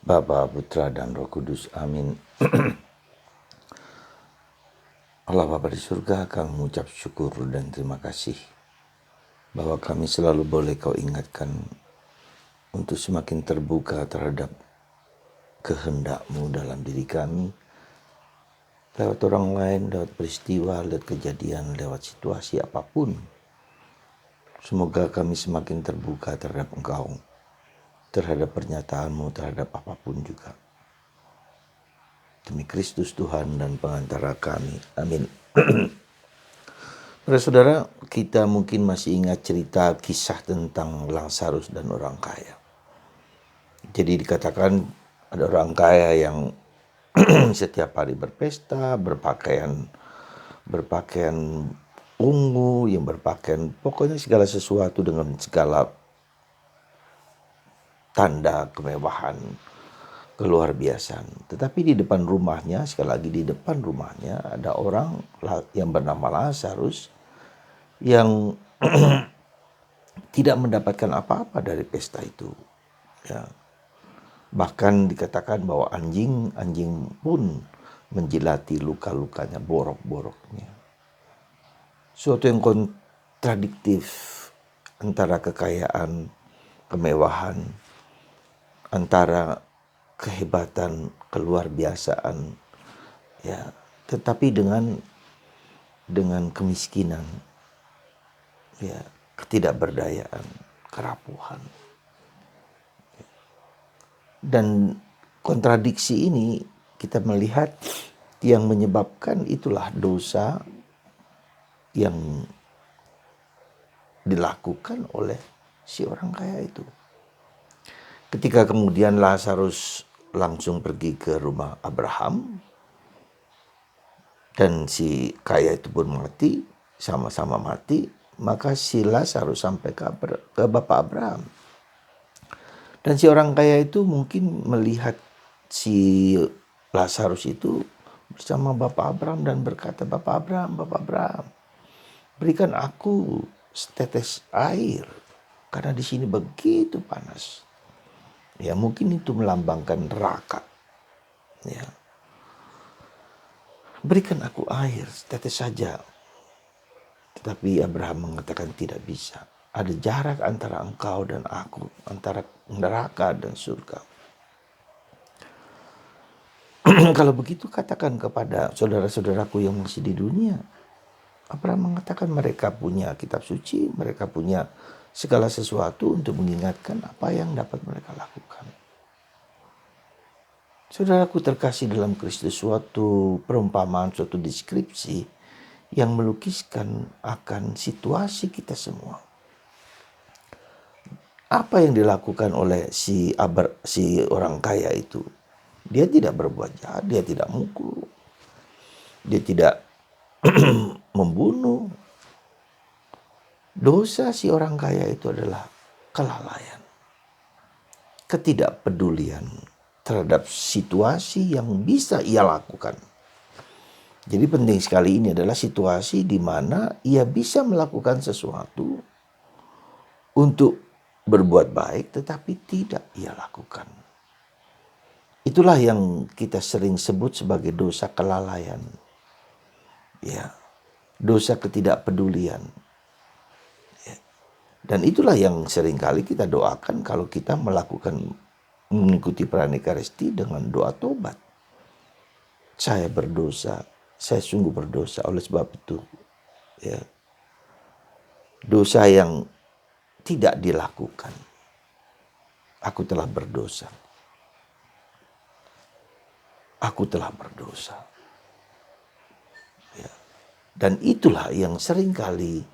Bapa, Putra, dan Roh Kudus. Amin. Allah Bapa di surga, kami mengucap syukur dan terima kasih bahwa kami selalu boleh Kau ingatkan untuk semakin terbuka terhadap kehendak-Mu dalam diri kami, lewat orang lain, lewat peristiwa, lewat kejadian, lewat situasi apapun. Semoga kami semakin terbuka terhadap Engkau, terhadap pernyataan-Mu, terhadap apapun juga. Demi Kristus Tuhan dan pengantara kami. Amin. Saudara, kita mungkin masih ingat cerita kisah tentang Lazarus dan orang kaya. Jadi dikatakan ada orang kaya yang setiap hari berpesta, berpakaian ungu, yang berpakaian pokoknya segala sesuatu dengan segala tanda kemewahan, keluar biasaan. Tetapi di depan rumahnya, sekali lagi di depan rumahnya ada orang yang bernama Lazarus yang tidak mendapatkan apa-apa dari pesta itu. Ya. Bahkan dikatakan bahwa anjing pun menjilati luka-lukanya, borok-boroknya. Suatu yang kontradiktif antara kekayaan, kemewahan, antara kehebatan, keluar biasaan, ya, tetapi dengan kemiskinan, ya, ketidakberdayaan, kerapuhan. Dan kontradiksi ini kita melihat yang menyebabkan itulah dosa yang dilakukan oleh si orang kaya itu. Ketika kemudian Lazarus langsung pergi ke rumah Abraham dan si kaya itu pun mati, sama-sama mati, maka si Lazarus sampai ke Bapak Abraham. Dan si orang kaya itu mungkin melihat si Lazarus itu bersama Bapak Abraham dan berkata, Bapak Abraham, berikan aku setetes air karena di sini begitu panas. Ya, mungkin itu melambangkan neraka. Ya. Berikan aku air setetes saja. Tetapi Abraham mengatakan tidak bisa. Ada jarak antara engkau dan aku, antara neraka dan surga. Kalau begitu katakan kepada saudara-saudaraku yang masih di dunia. Abraham mengatakan mereka punya kitab suci, mereka punya segala sesuatu untuk mengingatkan apa yang dapat mereka lakukan. Saudaraku terkasih dalam Kristus, suatu perumpamaan, suatu deskripsi yang melukiskan akan situasi kita semua. Apa yang dilakukan oleh si orang kaya itu? Dia tidak berbuat jahat, dia tidak mukul, dia tidak membunuh. Dosa si orang kaya itu adalah kelalaian, ketidakpedulian terhadap situasi yang bisa ia lakukan. Jadi penting sekali, ini adalah situasi di mana ia bisa melakukan sesuatu untuk berbuat baik tetapi tidak ia lakukan. Itulah yang kita sering sebut sebagai dosa kelalaian. Ya, dosa ketidakpedulian. Ya. Dan itulah yang seringkali kita doakan kalau kita mengikuti Pranikarestii dengan doa tobat. Saya berdosa, saya sungguh berdosa, oleh sebab itu, ya, dosa yang tidak dilakukan. Aku telah berdosa. Aku telah berdosa. Ya. Dan itulah yang seringkali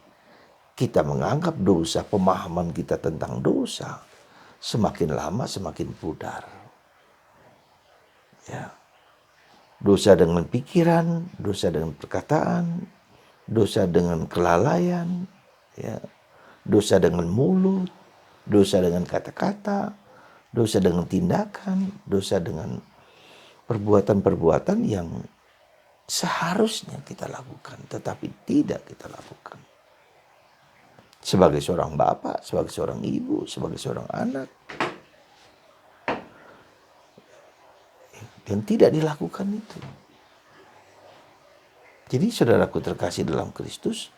kita menganggap dosa, pemahaman kita tentang dosa semakin lama semakin pudar. Ya. Dosa dengan pikiran, dosa dengan perkataan, dosa dengan kelalaian, ya. Dosa dengan mulut, dosa dengan kata-kata, dosa dengan tindakan, dosa dengan perbuatan-perbuatan yang seharusnya kita lakukan tetapi tidak kita lakukan. Sebagai seorang bapak, sebagai seorang ibu, sebagai seorang anak. yang tidak dilakukan itu. Jadi saudaraku terkasih dalam Kristus,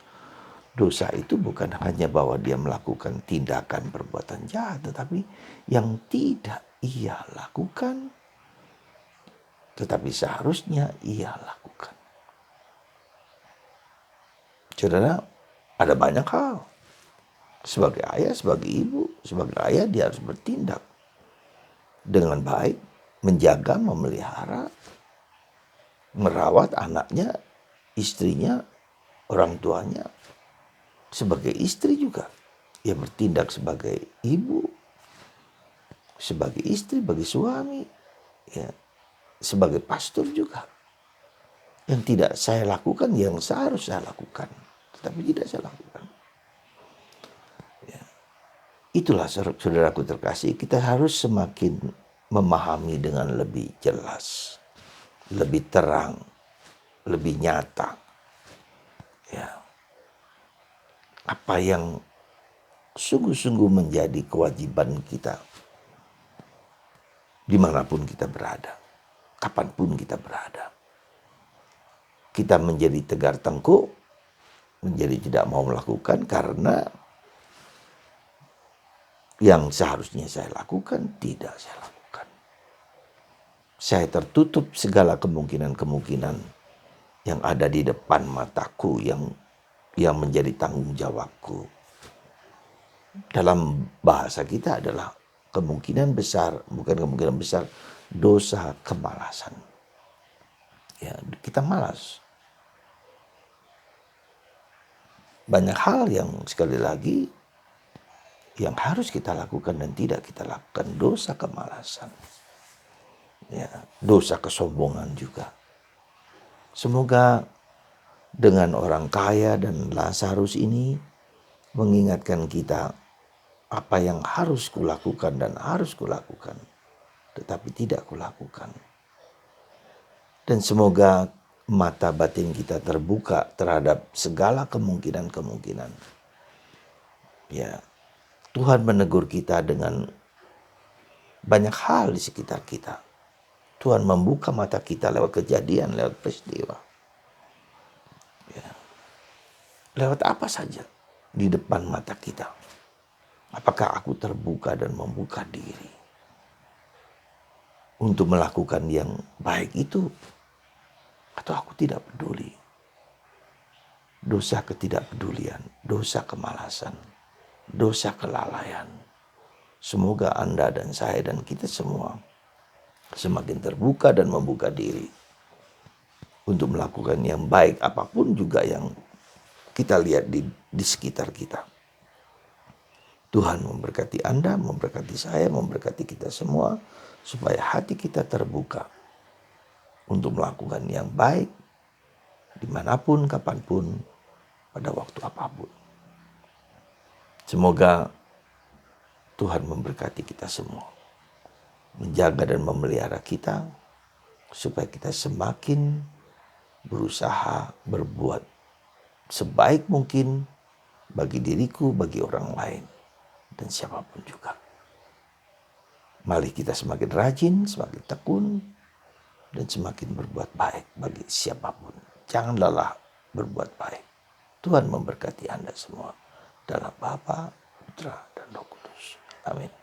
dosa itu bukan hanya bahwa dia melakukan tindakan perbuatan jahat, tetapi yang tidak ia lakukan, tetapi seharusnya ia lakukan. Saudara, ada banyak hal. Sebagai ayah, sebagai ibu, sebagai ayah dia harus bertindak dengan baik, menjaga, memelihara, merawat anaknya, istrinya, orang tuanya. Sebagai istri juga, ia bertindak sebagai ibu, sebagai istri, bagi suami, ya, sebagai pastor juga. Yang tidak saya lakukan, yang seharusnya saya lakukan, tetapi tidak saya lakukan. Ya. Itulah saudaraku terkasih, kita harus semakin memahami dengan lebih jelas, lebih terang, lebih nyata. Ya. Apa yang sungguh-sungguh menjadi kewajiban kita dimanapun kita berada, kapanpun kita berada. Kita menjadi tegar tengkuk, menjadi tidak mau melakukan karena yang seharusnya saya lakukan tidak saya lakukan. Saya tertutup segala kemungkinan-kemungkinan yang ada di depan mataku yang menjadi tanggung jawabku. Dalam bahasa kita adalah kemungkinan besar, bukan kemungkinan besar, dosa kemalasan. Ya, kita malas. Banyak hal yang sekali lagi yang harus kita lakukan dan tidak kita lakukan, dosa kemalasan. Ya, dosa kesombongan juga. Semoga dengan orang kaya dan Lazarus ini mengingatkan kita apa yang harus kulakukan dan harus kulakukan, tetapi tidak kulakukan. Dan semoga mata batin kita terbuka terhadap segala kemungkinan-kemungkinan. Ya, Tuhan menegur kita dengan banyak hal di sekitar kita. Tuhan membuka mata kita lewat kejadian, lewat peristiwa. Ya. Lewat apa saja di depan mata kita. Apakah aku terbuka dan membuka diri untuk melakukan yang baik itu? Atau aku tidak peduli? Dosa ketidakpedulian, dosa kemalasan, dosa kelalaian. Semoga Anda dan saya dan kita semua semakin terbuka dan membuka diri untuk melakukan yang baik apapun juga yang kita lihat di sekitar kita. Tuhan memberkati Anda, memberkati saya, memberkati kita semua, supaya hati kita terbuka untuk melakukan yang baik, dimanapun, kapanpun, pada waktu apapun. Semoga Tuhan memberkati kita semua, menjaga dan memelihara kita, supaya kita semakin berusaha berbuat sebaik mungkin bagi diriku, bagi orang lain, dan siapapun juga. Mari kita semakin rajin, semakin tekun, dan semakin berbuat baik bagi siapapun. Jangan lelah berbuat baik. Tuhan memberkati Anda semua dalam Bapa, Putra, dan Roh Kudus. Amin.